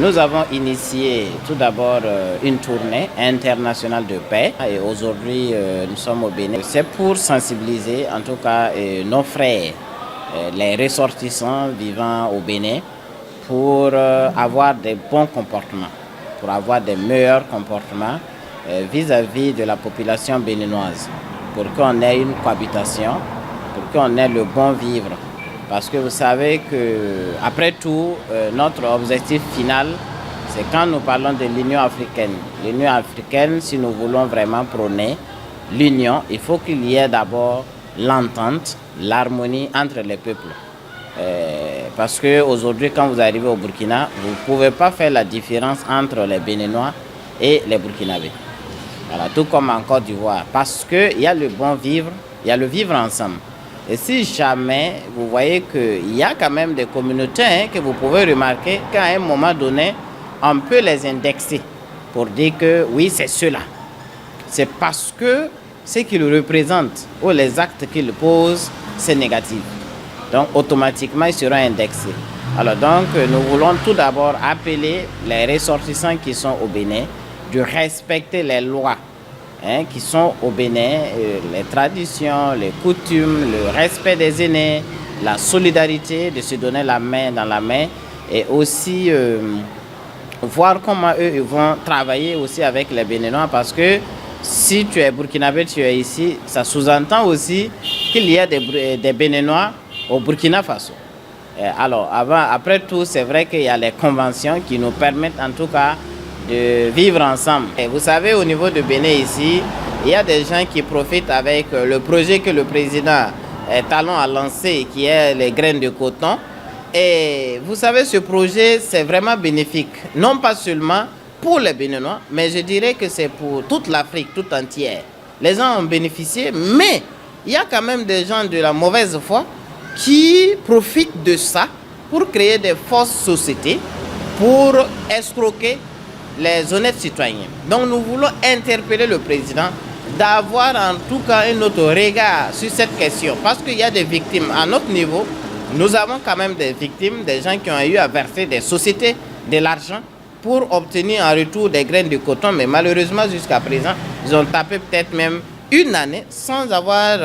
Nous avons initié tout d'abord une tournée internationale de paix et aujourd'hui nous sommes au Bénin. C'est pour sensibiliser en tout cas nos frères, les ressortissants vivant au Bénin pour avoir des bons comportements, pour avoir des meilleurs comportements vis-à-vis de la population béninoise, pour qu'on ait une cohabitation, pour qu'on ait le bon vivre. Parce que vous savez que, après tout, notre objectif final, c'est quand nous parlons de l'Union africaine. L'Union africaine, si nous voulons vraiment prôner l'union, il faut qu'il y ait d'abord l'entente, l'harmonie entre les peuples. Parce qu'aujourd'hui, quand vous arrivez au Burkina, vous ne pouvez pas faire la différence entre les Béninois et les Burkinabés. Voilà, tout comme en Côte d'Ivoire. Parce qu'il y a le bon vivre, il y a le vivre ensemble. Et si jamais vous voyez qu'il y a quand même des communautés que vous pouvez remarquer qu'à un moment donné, on peut les indexer pour dire que oui, c'est ceux-là. C'est parce que ce qu'ils représentent ou les actes qu'ils posent, c'est négatif. Donc automatiquement, ils seront indexés. Alors donc, nous voulons tout d'abord appeler les ressortissants qui sont au Bénin de respecter les lois qui sont au Bénin, les traditions, les coutumes, le respect des aînés, la solidarité, de se donner la main dans la main et aussi voir comment eux ils vont travailler aussi avec les Béninois parce que si tu es burkinabé, tu es ici, ça sous-entend aussi qu'il y a des Béninois au Burkina Faso. Alors, après tout, c'est vrai qu'il y a les conventions qui nous permettent en tout cas de vivre ensemble. Et vous savez, au niveau de Bénin ici, il y a des gens qui profitent avec le projet que le président Talon a lancé, qui est les graines de coton. Et vous savez, ce projet, c'est vraiment bénéfique. Non pas seulement pour les Béninois, mais je dirais que c'est pour toute l'Afrique, tout entière. Les gens ont bénéficié, mais il y a quand même des gens de la mauvaise foi qui profitent de ça pour créer des fausses sociétés, pour escroquer les honnêtes citoyens. Donc nous voulons interpeller le président d'avoir en tout cas un autre regard sur cette question parce qu'il y a des victimes. À notre niveau, nous avons quand même des victimes, des gens qui ont eu à verser des sociétés de l'argent pour obtenir en retour des graines de coton, mais malheureusement jusqu'à présent, ils ont tapé peut-être même une année sans avoir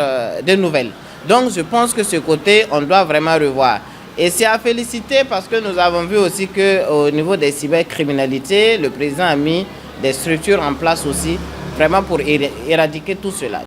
de nouvelles. Donc je pense que ce côté, on doit vraiment revoir. Et c'est à féliciter parce que nous avons vu aussi qu'au niveau des cybercriminalités, le président a mis des structures en place aussi, vraiment pour éradiquer tout cela.